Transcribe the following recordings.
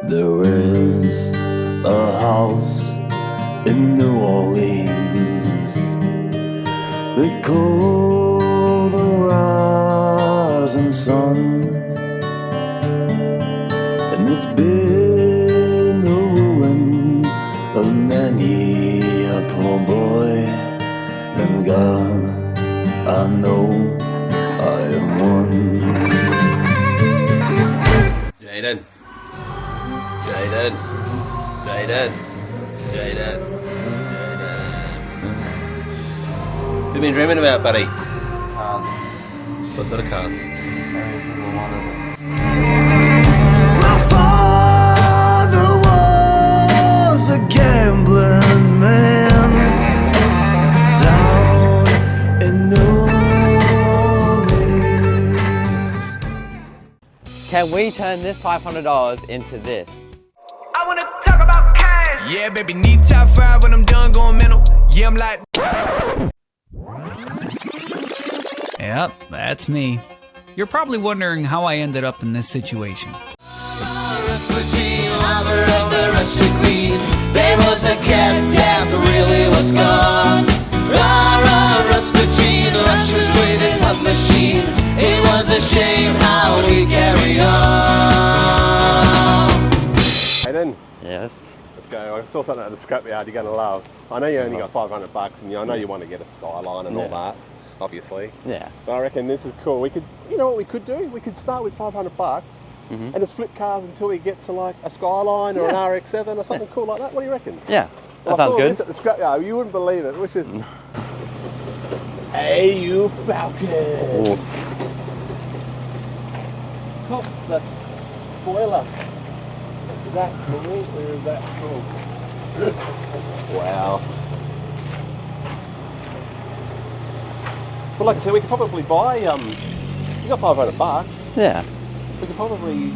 There is a house in New Orleans they call the rising sun, and it's been the ruin of many a poor boy. And God, I know I am one. Jaden. Jaden. Jaden. Jaden. What have you been dreaming about, buddy? Cars. What sort of cars? Every single one of them. My father was a gambling man down in New Orleans. Can we turn this $500 into this? I wanna talk about cash. Yeah, baby, need top 5 when I'm done going mental. Yeah, I'm like. Yep, that's me. You're probably wondering how I ended up in this situation. There was a cat that really was gone. Rasputin, Russia's greatest love machine. It was a shame how we carried on. Jaden, Yes. let's go. I saw something at the Scrapyard you're going to love. I know you only got $500 and I know you want to get a skyline and all that, obviously. Yeah. But I reckon this is cool. We could, you know what we could do? We could start with $500 and just flip cars until we get to like a Skyline or an RX-7 or something cool like that. What do you reckon? Yeah, that I sounds saw good. This at the Scrapyard. You wouldn't believe it. Which is, hey, you Falcon! Ooh. Top the spoiler. Is that cool or is that cool? Wow. But like I said, we could probably buy. You got $500. Yeah. We could probably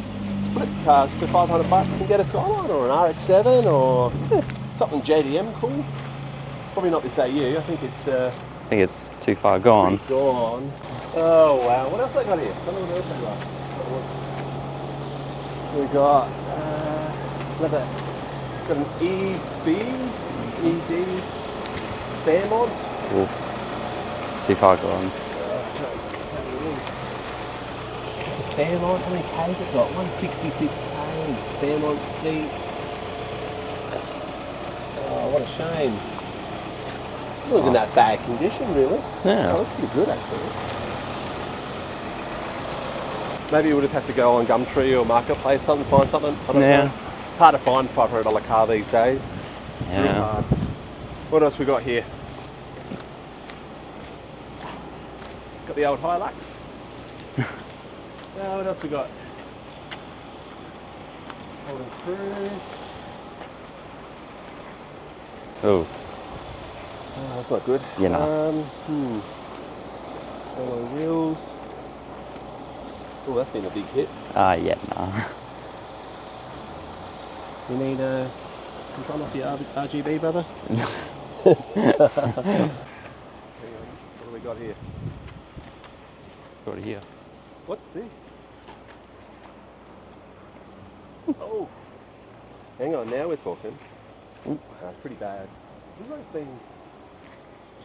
flip cars for $500 and get a Skyline or an RX-7 or something JDM cool. Probably not this AU. I think it's I think it's too far gone. gone. Oh wow! What else they got here? Tell me what else they got. We got another. Got an ED Fairmont. Oof. It's too far gone. Fairmont, how many Ks it got? 166 Ks. Fairmont seats. Oh, what a shame. It wasn't in that bad condition, really. Yeah. Oh, that's pretty good, actually. Maybe we'll just have to go on Gumtree or Marketplace, find something. I don't know. Hard to find $500 car these days. Yeah. What else we got here? Got the old Hilux. What else we got? Holden Cruise. Oh. Oh, that's not good. Yeah, no. Alloy wheels. Oh, that's been a big hit. Yeah, no. You need a control off your RGB, brother? Hang on. What do we got here? Go to here. What's this? Oh! Hang on, now we're talking. Ooh. That's pretty bad. This one's been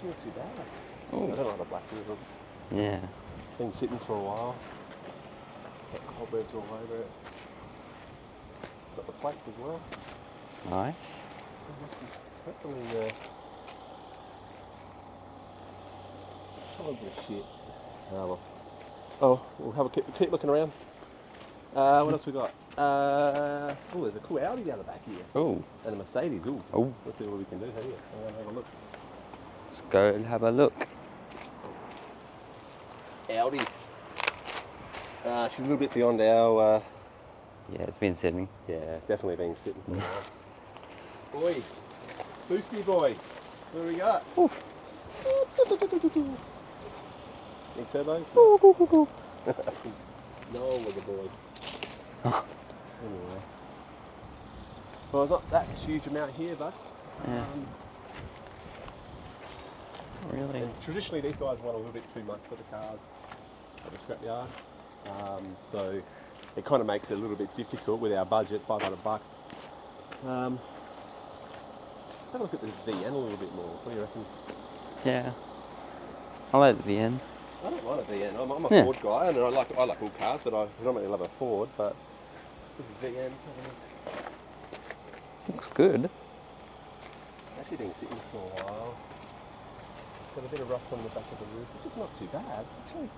not too bad. Oh. I don't like the black wheels. Yeah. It's been sitting for a while. Got cobwebs all over it. Got the plates as well. Nice. Hopefully, probably shit. Oh, we'll have a keep looking around. What else we got? Oh, there's a cool Audi down the back here. Oh. And a Mercedes. Ooh. Oh. Let's see what we can do here. Have a look. Let's go and have a look. Audi. She's a little bit beyond our. Yeah, it's been sitting. Yeah, definitely been sitting for a while. Boy, Boosty boy. What do we got? Oof. Big turbos? No, look at boy. Anyway. Well, it's not that huge amount here, but. Yeah. Really? And traditionally, these guys want a little bit too much for the cars at the scrapyard. So it kind of makes it a little bit difficult with our budget, $500. Have a look at this VN a little bit more. What do you reckon? Yeah. I like the VN. I don't mind a VN. I'm a Yeah. Ford guy, and I like all cars, but I predominantly love a Ford. But this is VN. Looks good. Actually been sitting for a while. It's got a bit of rust on the back of the roof, which is not too bad, actually.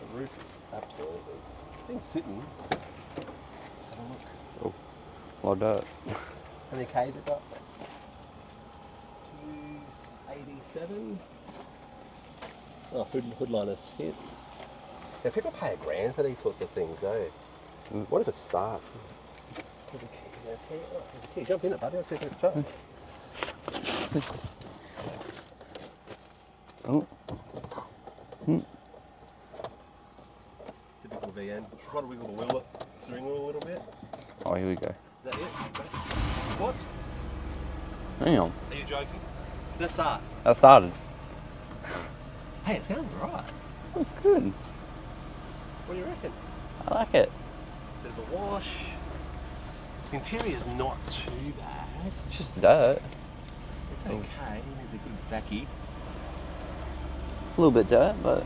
The roof is absolutely been sitting. Have a look. Oh, well done. How many K's it got? 287. Oh, hood liners fit. Yeah, people pay $1,000 for these sorts of things, eh? What if it starts? There's a key. Is there a key? Oh, there's a key. Jump in it, buddy. Let's see if it starts. Oh. Typical VN. Try to wiggle the wheel, steering wheel a little bit. Oh, here we go. Is that it? What? Hang on. Are you joking? Let's start. That started. Hey, it sounds right. That's good. What do you reckon? I like it. Bit of a wash. The interior's not too bad. It's just dirt. It's okay. It needs a good vacuum. A little bit dirt, but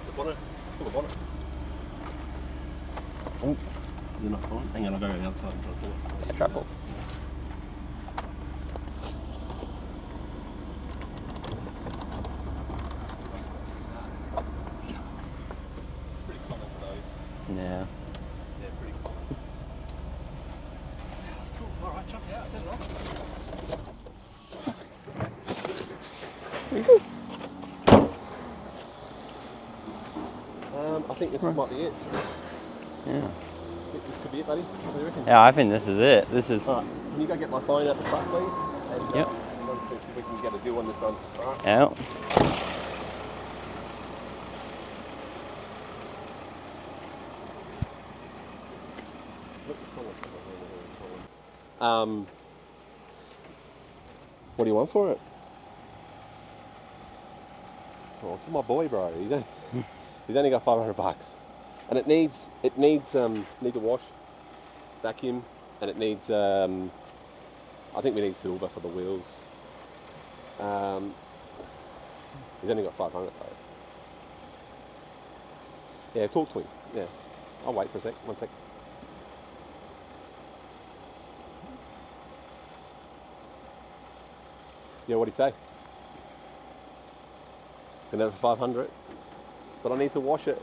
The bonnet. Pull the bonnet. oh, You're not on. Hang on, I'll go on the other side and try to pull it. yeah, truffle. Pretty common for those. Yeah. Yeah, pretty cool. Yeah, that's cool. All right, jump out. Turn it off. I think this might be it. Yeah. This could be it, buddy. What do you reckon? Yeah, I think this is it. This is. All right, can you go get my phone out the front, please? And, Yep. see if we can get a deal on this done. All right. Yeah. What do you want for it? Well, it's for my boy, bro. He's only got $500, and it needs a wash, vacuum, and it needs. I think we need silver for the wheels. He's only got 500 though. Yeah, talk to him. Yeah, I'll wait for a sec. 1 sec. Yeah, what'd he say? Gonna have 500, but I need to wash it.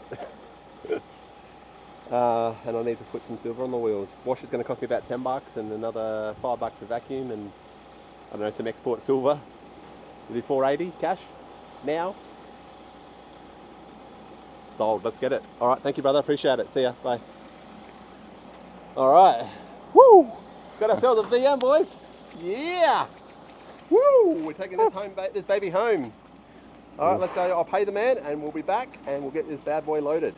And I need to put some silver on the wheels. Wash is going to cost me about $10 and another $5 a vacuum and I don't know, some export silver. We'll do $480 cash now. Sold, let's get it. All right, thank you, brother. Appreciate it. See ya. Bye. All right. Woo! Got ourselves a VM, boys. Yeah. Woo! We're taking this baby home. All right, let's go. I'll pay the man, and we'll be back, and we'll get this bad boy loaded.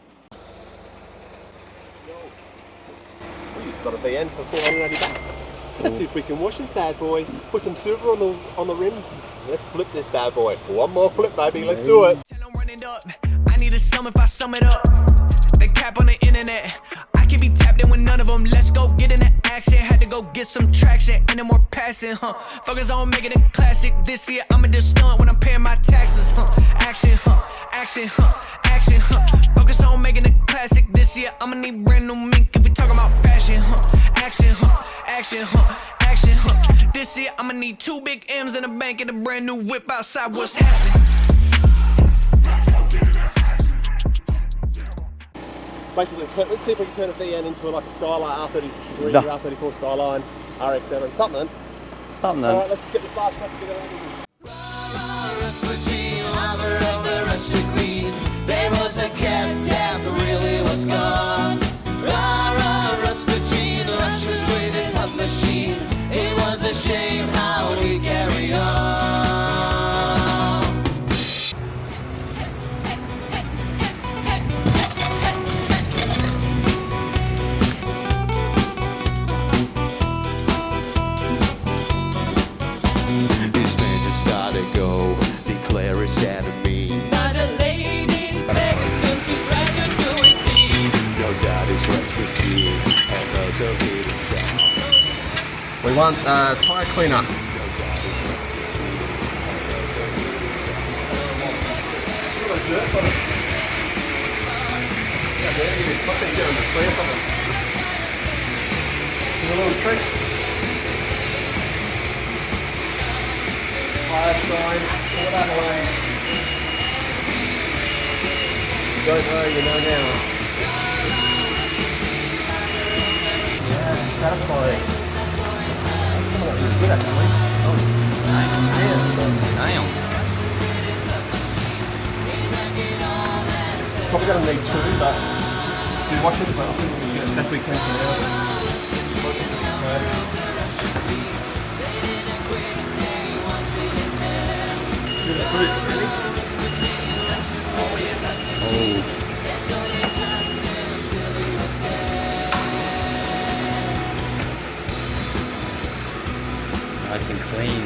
We've got a VN for $480. Let's see if we can wash this bad boy. Put some silver on the rims. Let's flip this bad boy. One more flip, baby. Let's do it. Tell 'em run it up. I need a sum if I sum it up. The cap on the internet. I can be tapped in with none of them. Let's go get in the action. Had to go get some traction. Ain't no more passing, huh? Focus on making it classic. This year I'ma just stunt when I'm paying my taxes, huh? Action, huh? Action, huh? Action, huh? Focus on making it classic. This year I'ma need brand new mink if we talking about fashion, huh? Action, huh? Action, huh? Action, huh? This year I'ma need 2 big M's in the bank and a brand new whip outside. What's happening? Basically, let's see if we can turn a VN into like a Skyline R33, R34 Skyline, RX-7, something. Something. All right, let's just get this last shot together. Rasputin, lover of the Russian queen. There was a cat that really was gone. Rasputin, Russia's greatest love machine. It was a shame how we carried on. This man just gotta go, declare his enemy. Adelaide We want tyre cleaner. Tyre shine, Port Adelaide. You don't know, you know now. Yeah, satisfying. That's coming up really good actually. Damn. Probably going to need two, but do watch it, but I think we can get it best we can for now. Do the fruit, really? Nice and clean.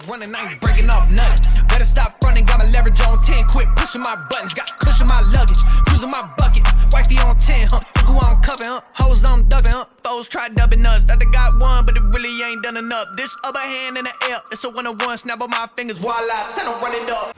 Running, I ain't breaking off nothing. Better stop running, got my leverage on 10. Quit pushing my buttons, got cushion my luggage. Cruising my bucket, wifey on 10, huh? Who I'm covering, huh? Hoes I'm ducking, huh? Foes try dubbing us. Thought they got one, but it really ain't done enough. This upper hand in the air, it's a 1-on-1. Snap on my fingers, voila, 10 to run it up.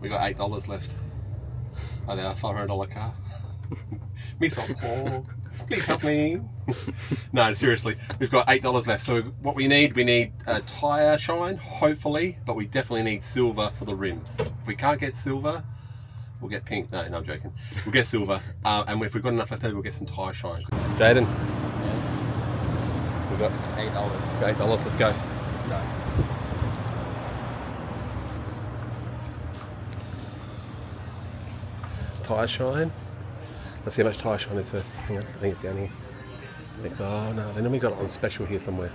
We got $8 left. Oh, they are $500 car. Me so poor. Please help me. No, seriously, we've got $8 left. So what we need a tyre shine, hopefully, but we definitely need silver for the rims. If we can't get silver, we'll get pink. No, I'm joking. We'll get silver, and if we've got enough left over, we'll get some tyre shine. Jaden. Yes. We've got $8. $8. Let's go. Let's go. Tyre shine. Let's see how much tyre shine is first. Hang on, I think it's down here. Next, oh no, they normally got it on special here somewhere.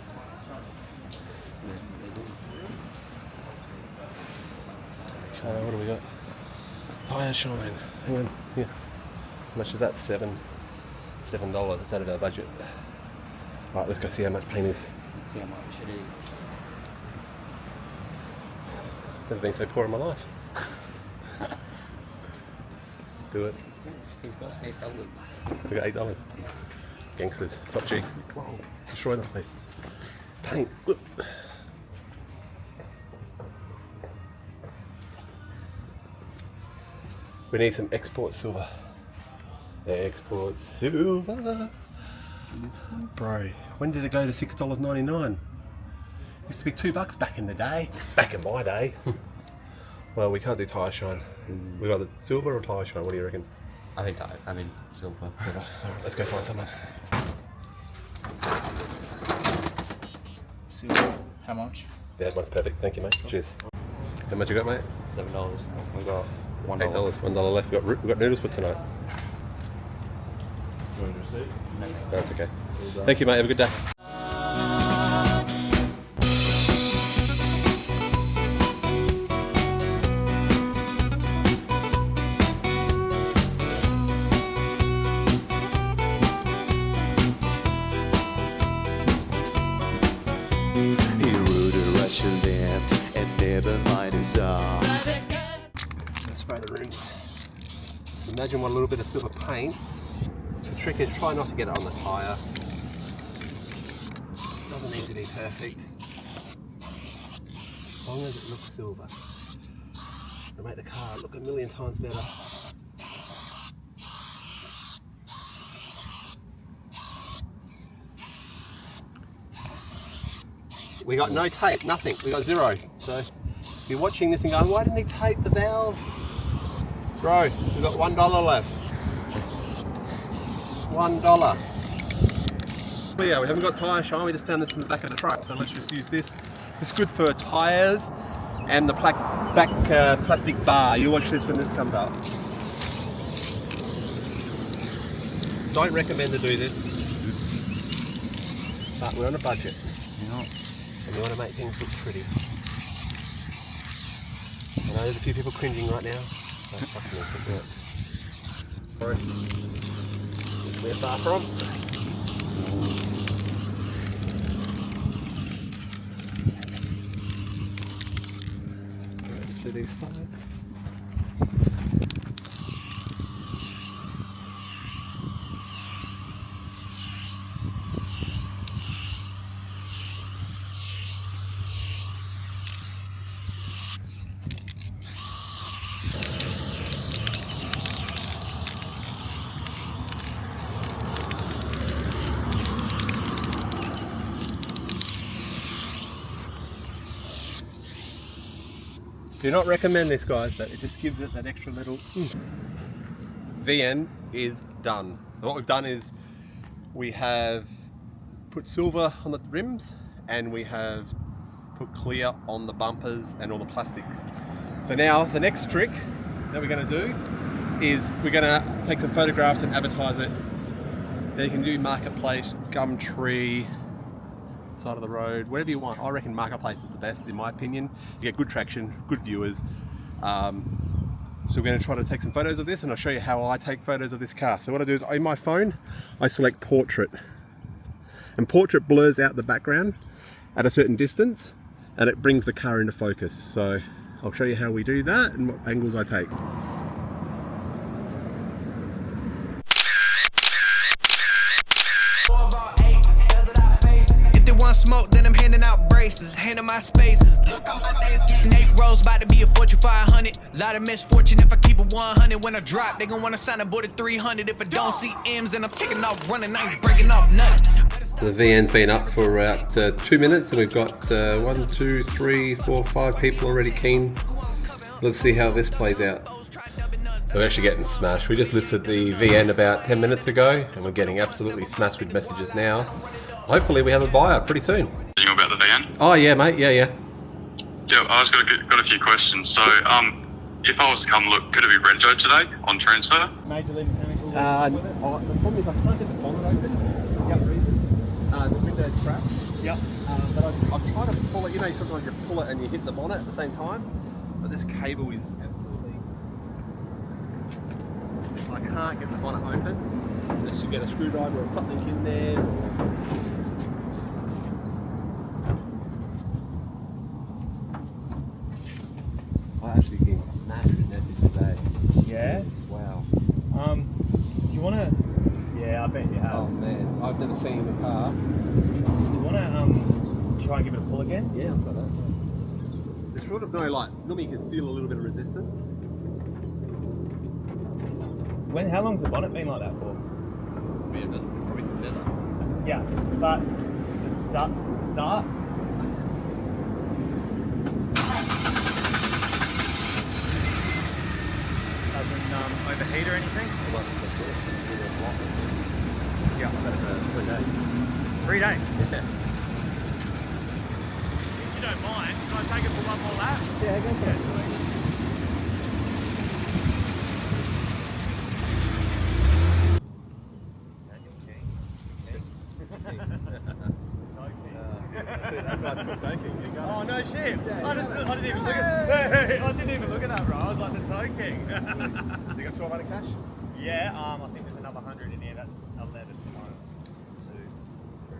So what do we got? Tyre shine. Hang on, here. How much is that? $7. It's out of our budget. Alright, let's go see how much paint is. Let's see how much it is. Never been so poor in my life. Do it. We've got $8. We got $8. Gangsters. Top G. Whoa. Destroy that place. Paint. Whoop. We need some export silver. Export silver. Bro, when did it go to $6.99? Used to be $2 back in the day. Back in my day. Well, we can't do tyre shine. We got the silver or tyre shine. What do you reckon? I think silver. Silver. Alright, let's go find someone. Silver. How much? Yeah, one perfect. Thank you, mate. Cheers. How much you got, mate? $7. We've got $1. $8. $1 left. We've got noodles for tonight. You want a receipt? No. That's okay. Thank you, mate. Have a good day. He rode a Russian land and never mind his arm. Let's spray the rims. Imagine what a little bit of silver paint. The trick is try not to get it on the tyre. Doesn't need to be perfect. As long as it looks silver. And make the car look a million times better. We got no tape, nothing. We got zero. So if you're watching this and going, why didn't he tape the valve? Bro, we've got $1 left. $1. Well, yeah, we haven't got tyre shine, we just found this in the back of the truck, so let's just use this. It's good for tyres and the back plastic bar. You watch this when this comes up. Don't recommend to do this, but we're on a budget. And we want to make things look pretty. I know there's a few people cringing right now. So fucking do it. We're far from. Just do these sides. Do not recommend this, guys, but it just gives it that extra little VN is done. So what we've done is we have put silver on the rims and we have put clear on the bumpers and all the plastics. So now the next trick that we're going to do is we're going to take some photographs and advertise it. Now you can do Marketplace, Gumtree, side of the road, whatever you want. I reckon Marketplace is the best in my opinion. You get good traction, good viewers. So we're going to try to take some photos of this and I'll show you how I take photos of this car. So what I do is in my phone, I select portrait. And portrait blurs out the background at a certain distance and it brings the car into focus. So I'll show you how we do that and what angles I take. Smoke, then I'm handing out braces, handing my spaces. Look on my name, Nate Rose about to be a Fortune 500. Lot of misfortune if I keep it 100. When I drop, they gon' wanna sign a board at 300. If I don't see M's, and I'm taking off running, I ain't breaking off nothing. The VN's been up for about 2 minutes, and we've got 1, 2, 3, 4, 5 people already keen. Let's see how this plays out. So we're actually getting smashed. We just listed the VN about 10 minutes ago, and we're getting absolutely smashed with messages now. Hopefully we have a buyer pretty soon. You know about the van? Oh yeah, mate. Yeah. Yeah, I was got a few questions. So, if I was to come look, could it be rego today on transfer? The problem is I can't get the bonnet open for some reason. The window's trapped. Yep. But I'm trying to pull it. You know, sometimes you pull it and you hit the bonnet at the same time. But this cable is absolutely. I can't get the bonnet open unless you get a screwdriver or something in there. I actually been smashed with messages today. Yeah? Wow. Do you wanna? Yeah, I bet you have. Oh man, I've never seen the car. Do you wanna try and give it a pull again? Yeah, I've got that. There's sort of no like, normally you can feel a little bit of resistance. How long's the bonnet been like that for? Probably some feather. Yeah, but does it start? Doesn't overheat or anything? Yeah, I've had it for 3 days. 3 days? Yeah. If you don't mind, can I take it for one more lap? Yeah, go for it. That's why it's called taking. Oh no shit! Yeah, I didn't even look at. I didn't even look at that, bro. I was like the toe king. You got 1200 cash? Yeah. I think there's another 100 in here. That's 11. 1, 2, 3,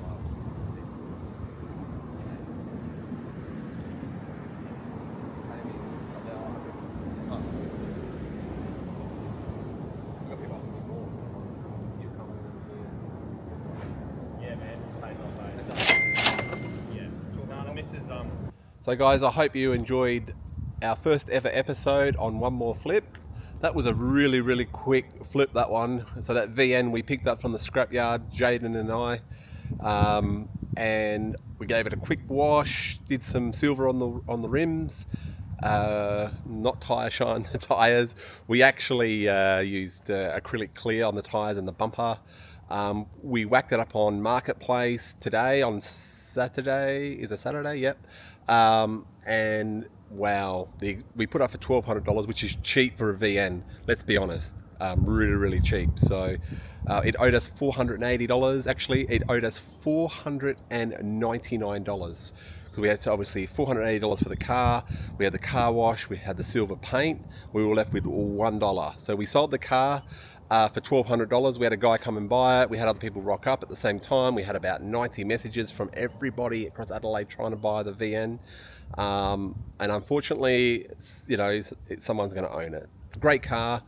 4, 5. Yeah, man. Pays off, mate. Yeah. No, the missus So guys, I hope you enjoyed our first ever episode on One More Flip. That was a really, really quick flip, that one. So that VN we picked up from the Scrapyard, Jaden and I, and we gave it a quick wash, did some silver on the rims, not tyre shine the tyres. We actually used acrylic clear on the tyres and the bumper. We whacked it up on Marketplace today on Saturday. Is it Saturday? Yep. And wow, we put up for $1,200, which is cheap for a VN. Let's be honest, really, really cheap. So it owed us $480. Actually, it owed us $499. We had obviously $480 for the car. We had the car wash. We had the silver paint. We were left with $1. So we sold the car for $1,200. We had a guy come and buy it. We had other people rock up at the same time. We had about 90 messages from everybody across Adelaide trying to buy the VN. And unfortunately, you know, someone's going to own it. Great car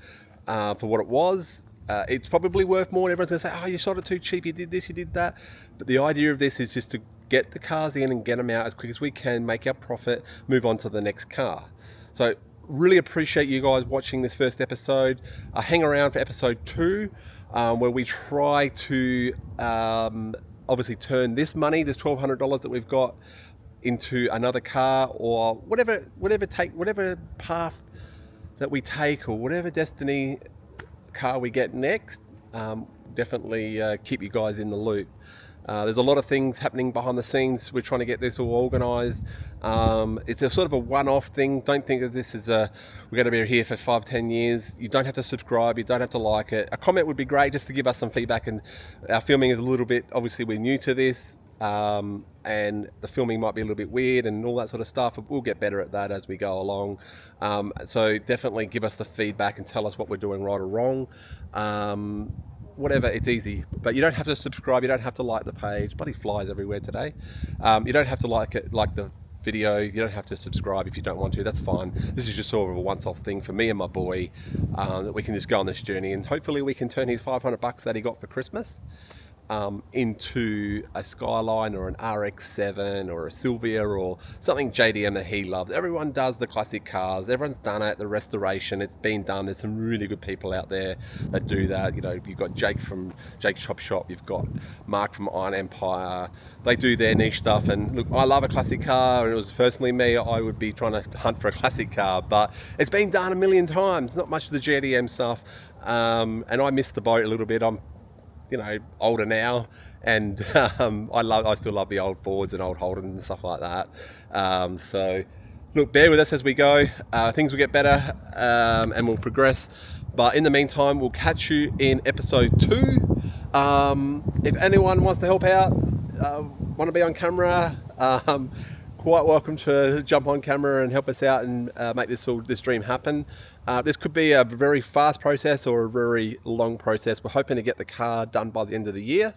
for what it was. It's probably worth more. Everyone's going to say, oh, you sold it too cheap. You did this, you did that. But the idea of this is just to get the cars in and get them out as quick as we can, make our profit, move on to the next car. So really appreciate you guys watching this first episode. Hang around for episode 2, where we try to obviously turn this money, this $1,200 that we've got, into another car, or whatever path that we take, or whatever destiny car we get next. Definitely keep you guys in the loop. There's a lot of things happening behind the scenes. We're trying to get this all organised. It's a sort of a one-off thing. Don't think that this is we're going to be here for 5-10 years. You don't have to subscribe. You don't have to like it. A comment would be great, just to give us some feedback. And our filming is a little bit, obviously we're new to this, and the filming might be a little bit weird and all that sort of stuff. But we'll get better at that as we go along. So definitely give us the feedback and tell us what we're doing right or wrong. Whatever, it's easy, but you don't have to subscribe, you don't have to like the page. Bloody flies everywhere today. You don't have to like the video, you don't have to subscribe if you don't want to, that's fine. This is just sort of a once-off thing for me and my boy, that we can just go on this journey, and hopefully we can turn his $500 that he got for Christmas into a Skyline or an RX-7 or a Sylvia or something JDM that he loves. Everyone does the classic cars. Everyone's done it. The restoration, it's been done. There's some really good people out there that do that. You know, you've got Jake from Jake's Chop Shop. You've got Mark from Iron Empire. They do their niche stuff. And look, I love a classic car, and it was personally me, I would be trying to hunt for a classic car, but it's been done a million times. Not much of the JDM stuff. And I missed the boat a little bit. I'm, you know, older now, and I still love the old Fords and old Holden and stuff like that. So look, bear with us as we go. Things will get better, and we'll progress. But in the meantime, we'll catch you in episode 2. If anyone wants to help out, want to be on camera, quite welcome to jump on camera and help us out and make this dream happen. This could be a very fast process or a very long process. We're hoping to get the car done by the end of the year.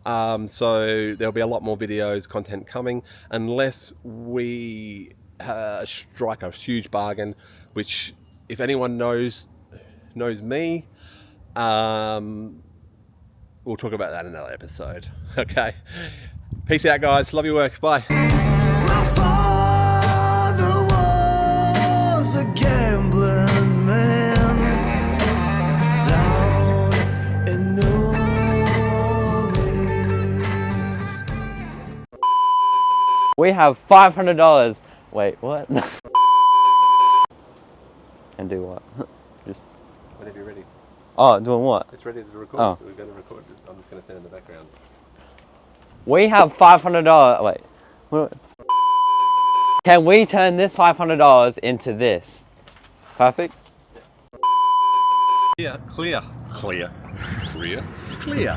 So there'll be a lot more videos, content coming, unless we strike a huge bargain, which if anyone knows me, we'll talk about that in another episode. Okay. Peace out, guys. Love your work. Bye. My father was a gambling man down in New Orleans. We have $500. Wait, what? And do what? Just. Whenever you're ready. Oh, doing what? It's ready to record. Oh. We're going to record. I'm just going to stand in the background. We have $500. Wait. What? Can we turn this $500 into this? Perfect? Clear.